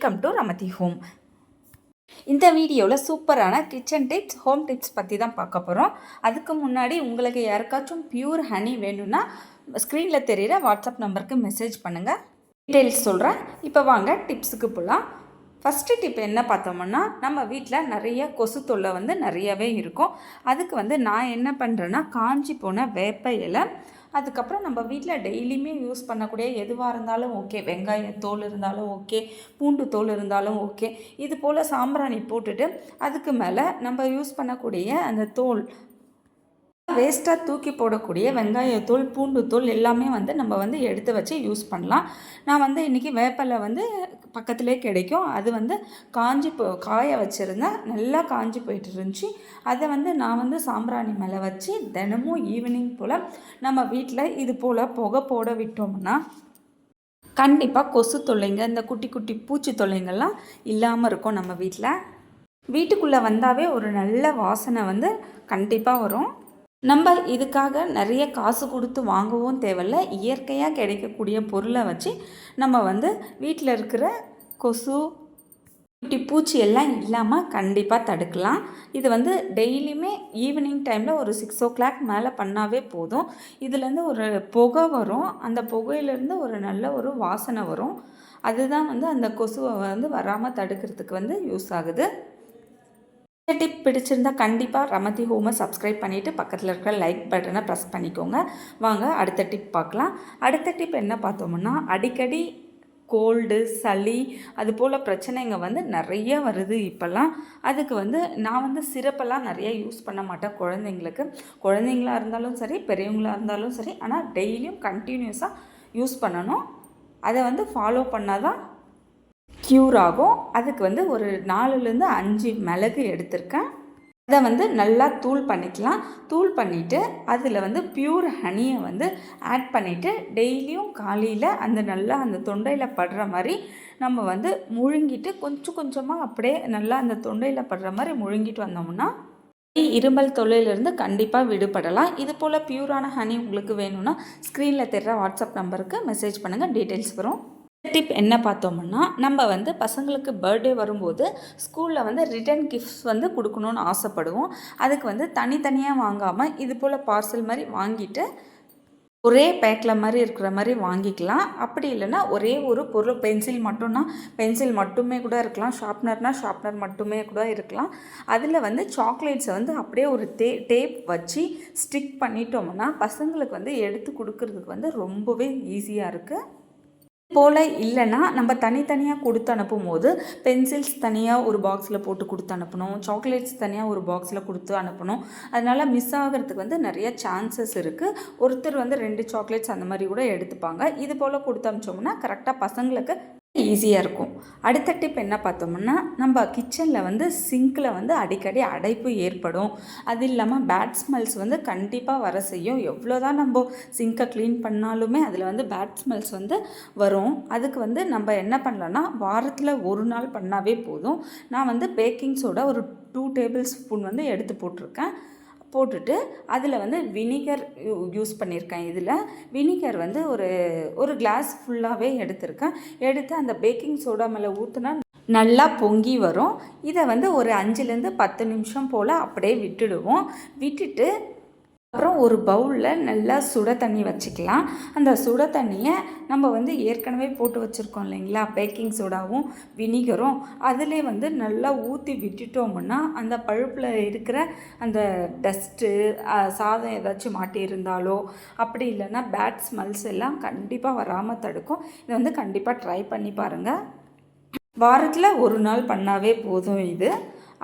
Welcome to ரமதி home. இந்த வீடியோவில் சூப்பரான கிச்சன் டிப்ஸ், ஹோம் டிப்ஸ் பற்றி தான் பார்க்க போகிறோம். அதுக்கு முன்னாடி உங்களுக்கு யாருக்காச்சும் பியூர் ஹனி வேணும்னா ஸ்க்ரீனில் தெரிகிற வாட்ஸ்அப் நம்பருக்கு மெசேஜ் பண்ணுங்கள், டீட்டெயில்ஸ் சொல்கிறேன். இப்போ வாங்க டிப்ஸுக்கு போகலாம். ஃபஸ்ட்டு டிப் என்ன பார்த்தோம்னா, நம்ம வீட்டில் நிறைய கொசு தொல்லை நிறையவே இருக்கும். அதுக்கு நான் என்ன பண்ணுறேன்னா, காஞ்சி போன வேப்ப இலை, அதுக்கப்புறம் நம்ம வீட்டில் டெய்லியுமே யூஸ் பண்ணக்கூடிய எதுவாக இருந்தாலும் ஓகே, வெங்காய தோல் இருந்தாலும் ஓகே, பூண்டு தோல் இருந்தாலும் ஓகே, இது போல் சாம்பிராணி போட்டுட்டு அதுக்கு மேலே நம்ம யூஸ் பண்ணக்கூடிய அந்த தோல் வேஸ்ட்டாக தூக்கி போடக்கூடிய வெங்காயத்தூள், பூண்டு தூள் எல்லாமே நம்ம எடுத்து வச்சு யூஸ் பண்ணலாம். நான் இன்றைக்கி வேப்பலை பக்கத்திலே கிடைக்கும். அது காய வச்சுருந்தேன், நல்லா காஞ்சி போயிட்டு இருந்துச்சு. அதை நான் சாம்பிராணி மேலே வச்சு தினமும் ஈவினிங் போல் நம்ம வீட்டில் இது போல் புகை போட விட்டோம்னா கண்டிப்பாக கொசு தொல்லைங்க, இந்த குட்டி குட்டி பூச்சி தொல்லைங்கள்லாம் இல்லாமல் இருக்கும். நம்ம வீட்டுக்குள்ளே வந்தாவே ஒரு நல்ல வாசனை கண்டிப்பாக வரும். நம்ம இதுக்காக நிறைய காசு கொடுத்து வாங்கவும் தேவையில்ல. இயற்கையாக கிடைக்கக்கூடிய பொருளை வச்சு நம்ம வீட்டில் இருக்கிற கொசு, குட்டி பூச்சி எல்லாம் இல்லாமல் கண்டிப்பாக தடுக்கலாம். இது டெய்லியுமே ஈவினிங் டைமில் ஒரு 6 o'clock மேலே பண்ணாவே போதும். இதுலேருந்து ஒரு புகை வரும். அந்த புகையிலேருந்து ஒரு நல்ல ஒரு வாசனை வரும். அதுதான் அந்த கொசுவை வராமல் தடுக்கிறதுக்கு யூஸ் ஆகுது. இந்த டிப் பிடிச்சிருந்தால் கண்டிப்பாக ரமதி ஹோமை சப்ஸ்கிரைப் பண்ணிவிட்டு பக்கத்தில் இருக்கிற லைக் பட்டனை ப்ரெஸ் பண்ணிக்கோங்க. வாங்க அடுத்த டிப் பார்க்கலாம். அடுத்த டிப் என்ன பார்த்தோம்னா, அடிக்கடி கோல்டு, சளி அது போல் பிரச்சனைங்க நிறைய வருது இப்போல்லாம். அதுக்கு நான் சிரப்பெல்லாம் நிறைய யூஸ் பண்ண மாட்டேன் குழந்தைங்களாக இருந்தாலும் சரி, பெரியவங்களாக இருந்தாலும் சரி. ஆனால் டெய்லியும் கண்டினியூஸாக யூஸ் பண்ணணும். அதை ஃபாலோ பண்ணால் தான் க்யூர் ஆகும். அதுக்கு ஒரு 4லேருந்து 5 மிளகு எடுத்திருக்கேன். அதை நல்லா தூள் பண்ணிக்கலாம். தூள் பண்ணிவிட்டு அதில் பியூர் ஹனியை ஆட் பண்ணிவிட்டு டெய்லியும் காலையில் நல்லா அந்த தொண்டையில் படுற மாதிரி நம்ம முழுங்கிட்டு கொஞ்சம் கொஞ்சமாக அப்படியே நல்லா அந்த தொண்டையில் படுற மாதிரி முழுங்கிட்டு வந்தோம்னா இருமல் தொல்லையிலேருந்து கண்டிப்பாக விடுபடலாம். இது போல் பியூரான ஹனி உங்களுக்கு வேணும்னா ஸ்க்ரீனில் தெரிகிற வாட்ஸ்அப் நம்பருக்கு மெசேஜ் பண்ணுங்கள், டீட்டெயில்ஸ் வரும். டிப் என்ன பார்த்தோம்னா, நம்ம பசங்களுக்கு பர்த்டே வரும்போது ஸ்கூலில் ரிட்டன் கிஃப்ட்ஸ் கொடுக்கணுன்னு ஆசைப்படுவோம். அதுக்கு தனித்தனியாக வாங்காமல் இது போல் பார்சல் மாதிரி வாங்கிட்டு ஒரே பேக்கில் மாதிரி இருக்கிற மாதிரி வாங்கிக்கலாம். அப்படி இல்லைன்னா ஒரே ஒரு பொருள், பென்சில் மட்டும்னா பென்சில் மட்டுமே கூட இருக்கலாம், ஷார்ப்னர்னால் ஷார்ப்னர் மட்டுமே கூட இருக்கலாம். அதில் சாக்லேட்ஸை அப்படியே ஒரு டேப் வச்சு ஸ்டிக் பண்ணிட்டோம்னா பசங்களுக்கு எடுத்து கொடுக்கறதுக்கு ரொம்பவே ஈஸியாக இருக்குது. போல் இல்லைன்னா நம்ம தனித்தனியாக கொடுத்து அனுப்பும் போது பென்சில்ஸ் தனியாக ஒரு பாக்ஸில் போட்டு கொடுத்து அனுப்பணும், சாக்லேட்ஸ் தனியாக ஒரு பாக்ஸில் கொடுத்து அனுப்பணும். அதனால் மிஸ் ஆகிறதுக்கு நிறைய சான்சஸ் இருக்குது. ஒருத்தர் 2 சாக்லேட்ஸ் அந்த மாதிரி கூட எடுத்துப்பாங்க. இது போல் கொடுத்து அனுப்பிச்சோம்னா கரெக்டாக பசங்களுக்கு ஈஸியாக இருக்கும். அடுத்த டிப் என்ன பார்த்தோம்னா, நம்ம கிச்சனில் சிங்கில் அடிக்கடி அடைப்பு ஏற்படும். அது இல்லாமல் பேட் ஸ்மெல்ஸ் கண்டிப்பாக வர செய்யும். எவ்வளோ தான் நம்ம சிங்கை க்ளீன் பண்ணாலுமே அதில் பேட் ஸ்மெல்ஸ் வரும். அதுக்கு நம்ம என்ன பண்ணலான்னா, வாரத்தில் ஒரு நாள் பண்ணாவே போதும். நான் பேக்கிங் சோடா ஒரு 2 டேபிள் ஸ்பூன் எடுத்து போட்டிருக்கேன். போட்டுட்டு அதில் வினிகர் யூஸ் பண்ணியிருக்கேன். இதில் வினிகர் ஒரு கிளாஸ் ஃபுல்லாகவே எடுத்திருக்கேன். எடுத்து அந்த பேக்கிங் சோடா மேலே ஊற்றினா நல்லா பொங்கி வரும். இதை ஒரு 5லேருந்து 10 நிமிஷம் போல் அப்படியே விட்டுடுவோம். விட்டுட்டு அப்புறம் ஒரு பவுலில் நல்லா சுட தண்ணி வச்சுக்கலாம். அந்த சுட தண்ணியை நம்ம ஏற்கனவே போட்டு வச்சுருக்கோம் இல்லைங்களா, பேக்கிங் சோடாவும் வினிகரும், அதிலே நல்லா ஊற்றி விட்டுட்டோம்னா அந்த பழுப்பில் இருக்கிற அந்த டஸ்ட்டு, சாதம் ஏதாச்சும் மாட்டியிருந்தாலோ அப்படி இல்லைன்னா பேட் ஸ்மெல்ஸ் எல்லாம் கண்டிப்பாக வராமல் தடுக்கும். இதை கண்டிப்பாக ட்ரை பண்ணி பாருங்கள். வாரத்தில் ஒரு நாள் பண்ணாவே போதும். இது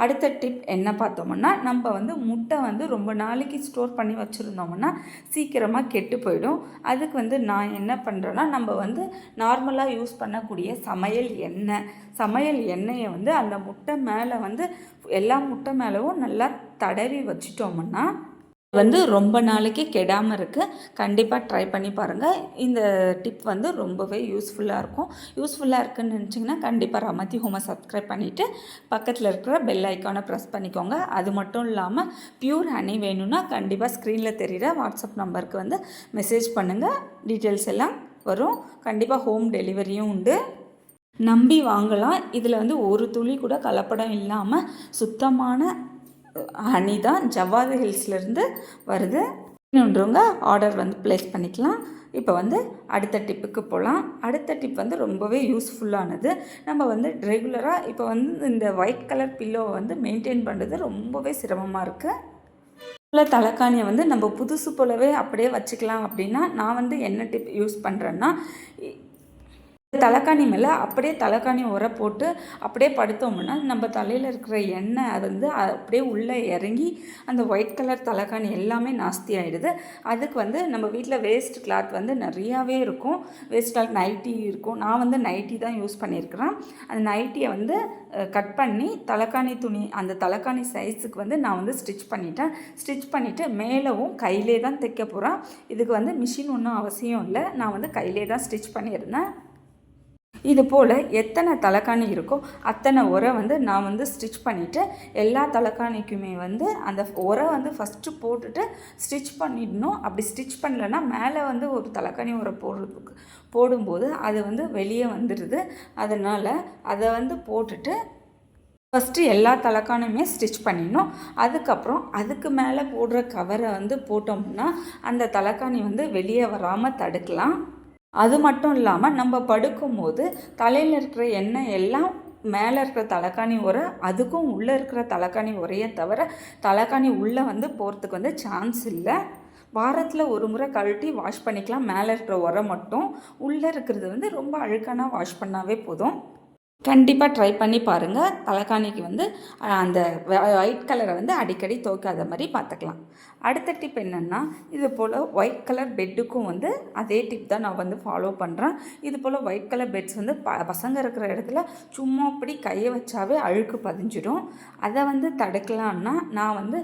அடுத்த டிப் என்ன பார்த்தோம்னா, நம்ம முட்டை ரொம்ப நாளைக்கு ஸ்டோர் பண்ணி வச்சுருந்தோம்னா சீக்கிரமாக கெட்டு போயிடும். அதுக்கு நான் என்ன பண்ணுறேன்னா, நம்ம நார்மலாக யூஸ் பண்ணக்கூடிய சமையல் எண்ணெயை அந்த முட்டை மேலே எல்லா முட்டை மேலவும் நல்லா தடவி வச்சிட்டோம்னா ரொம்ப நாளைக்கு கெடாமல் இருக்குது. கண்டிப்பாக ட்ரை பண்ணி பாருங்கள். இந்த டிப் ரொம்பவே யூஸ்ஃபுல்லாக இருக்குன்னு நினச்சிங்கன்னா கண்டிப்பாக ரமதி ஹோமை சப்ஸ்கிரைப் பண்ணிவிட்டு பக்கத்தில் இருக்கிற பெல் ஐக்கானை ப்ரெஸ் பண்ணிக்கோங்க. அது மட்டும் இல்லாமல் பியூர் ஹனி வேணும்னா கண்டிப்பாக ஸ்க்ரீனில் தெரிகிற வாட்ஸ்அப் நம்பருக்கு மெசேஜ் பண்ணுங்கள், டீட்டெயில்ஸ் எல்லாம் வரும். கண்டிப்பாக ஹோம் டெலிவரியும் உண்டு. நம்பி வாங்கலாம். இதில் வந்து ஒரு துளி கூட கலப்படம் இல்லாமல் சுத்தமான ஹனி தான் ஜவ்வாது ஹில்ஸ்லேருந்து வருது. இன்னொன்றவங்க ஆர்டர் வந்து ப்ளேஸ் பண்ணிக்கலாம். இப்போ வந்து அடுத்த டிப்புக்கு போகலாம். அடுத்த டிப் வந்து ரொம்பவே யூஸ்ஃபுல்லானது. நம்ம வந்து ரெகுலராக இப்போ வந்து இந்த ஒயிட் கலர் பில்லோவை வந்து மெயின்டைன் பண்ணுறது ரொம்பவே சிரமமாக இருக்குது. தலைக்காணியை வந்து நம்ம புதுசு போலவே அப்படியே வச்சுக்கலாம் அப்படின்னா நான் வந்து என்ன டிப் யூஸ் பண்ணுறேன்னா, தலைக்காணி மேலே அப்படியே தலைக்காணி உரை போட்டு அப்படியே படுத்தோம்னா நம்ம தலையில் இருக்கிற எண்ணெய் அது வந்து அப்படியே உள்ளே இறங்கி அந்த ஒயிட் கலர் தலைக்காணி எல்லாமே நாஸ்தி ஆகிடுது. அதுக்கு வந்து நம்ம வீட்டில் வேஸ்ட் கிளாத் வந்து நிறையாவே இருக்கும். வேஸ்ட் கிளாத் நைட்டி இருக்கும். நான் வந்து நைட்டி தான் யூஸ் பண்ணியிருக்கிறேன். அந்த நைட்டியை வந்து கட் பண்ணி தலைக்காணி துணி அந்த தலைக்காணி சைஸுக்கு வந்து நான் வந்து ஸ்டிச் பண்ணிவிட்டு மேலவும் கையிலே தான் தைக்க போகிறேன். இதுக்கு வந்து மிஷின் ஒன்றும் அவசியம் இல்லை. நான் வந்து கையிலே தான் ஸ்டிச் பண்ணியிருந்தேன். இது போல் எத்தனை தலைக்காணி இருக்கோ அத்தனை உரை வந்து நான் வந்து ஸ்டிச் பண்ணிவிட்டு எல்லா தலைக்காணிக்குமே வந்து அந்த உரை வந்து ஃபஸ்ட்டு போட்டுட்டு ஸ்டிச் பண்ணிடணும். அப்படி ஸ்டிச் பண்ணலைன்னா மேலே வந்து ஒரு தலைக்காணி உரை போடும்போது அது வந்து வெளியே வந்துடுது. அதனால் அதை வந்து போட்டுட்டு ஃபஸ்ட்டு எல்லா தலைக்கானுமே ஸ்டிச் பண்ணிடணும். அதுக்கப்புறம் அதுக்கு மேலே போடுற கவரை வந்து போட்டோம்னா அந்த தலைக்காணி வந்து வெளியே வராமல் தடுக்கலாம். அது மட்டும் இல்லாமல் நம்ம படுக்கும்போது தலையில் இருக்கிற எண்ணெய் எல்லாம் மேலே இருக்கிற தலைக்காணி உரை அதுக்கும் உள்ளே இருக்கிற தலைக்காணி உரையை தவிர தலைக்காணி உள்ளே வந்து போகிறதுக்கு வந்து சான்ஸ் இல்லை. வாரத்தில் ஒரு முறை கழட்டி வாஷ் பண்ணிக்கலாம். மேலே இருக்கிற உரை மட்டும், உள்ளே இருக்கிறது வந்து ரொம்ப அழுக்கான வாஷ் பண்ணாவே போதும். கண்டிப்பாக ட்ரை பண்ணி பாருங்கள். தலைக்காணிக்கு வந்து அந்த ஒயிட் கலரை வந்து அடிக்கடி துவைக்காத மாதிரி பார்த்துக்கலாம். அடுத்த டிப் என்னென்னா, இது போல் ஒயிட் கலர் பெட்டுக்கும் வந்து அதே டிப் தான் நான் வந்து ஃபாலோ பண்ணுறேன். இது போல் ஒயிட் கலர் பெட்ஸ் வந்து பசங்க இருக்கிற இடத்துல சும்மா அப்படி கையை வச்சாவே அழுக்கு பதிஞ்சிடும். அதை வந்து தடுக்கலான்னா நான் வந்து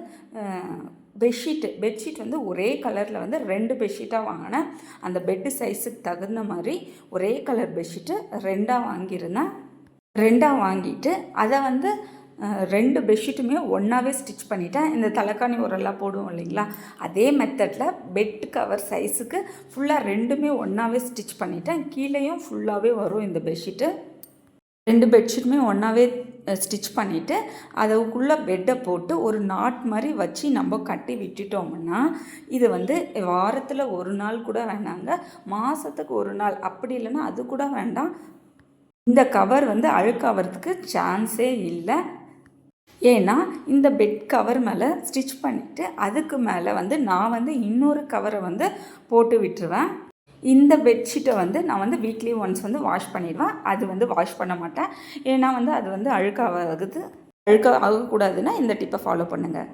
பெட்ஷீட் வந்து ஒரே கலரில் வந்து 2 பெட்ஷீட்டாக வாங்கினேன். அந்த பெட்டு சைஸுக்கு தகுந்த மாதிரி ஒரே கலர் பெட்ஷீட்டு 2 வாங்கிட்டு அதை வந்து 2 பெட்ஷீட்டுமே ஒன்றாவே ஸ்டிச் பண்ணிவிட்டேன். இந்த தலைக்காணி உரெல்லாம் போடுவோம் இல்லைங்களா, அதே மெத்தடில் பெட் கவர் சைஸுக்கு ஃபுல்லாக 2மே ஒன்றாவே ஸ்டிச் பண்ணிவிட்டேன். கீழேயும் ஃபுல்லாகவே வரும் இந்த பெட்ஷீட்டு. 2 பெட்ஷீட்டுமே ஒன்றாவே ஸ்டிச் பண்ணிவிட்டு அதுக்குள்ளே பெட்டை போட்டு ஒரு நாட் மாதிரி வச்சு நம்ம கட்டி விட்டுட்டோம்னா இது வந்து வாரத்தில் ஒரு நாள் கூட வேண்டாங்க, மாதத்துக்கு ஒரு நாள், அப்படி இல்லைன்னா அது கூட வேண்டாம், இந்த கவர் வந்து அழுக்காகிறதுக்கு சான்ஸே இல்லை. ஏன்னா இந்த பெட் கவர் மேலே ஸ்டிச் பண்ணிவிட்டு அதுக்கு மேலே வந்து நான் வந்து இன்னொரு கவரை வந்து போட்டு விட்டுருவேன். இந்த பெட்ஷீட்டை வந்து நான் வந்து வீக்லி ஒன்ஸ் வந்து வாஷ் பண்ணிடுவேன். அது வந்து வாஷ் பண்ண மாட்டேன். ஏன்னா வந்து அது வந்து அழுக்காகக்கூடாதுன்னா இந்த டிப்பை ஃபாலோ பண்ணுங்கள்.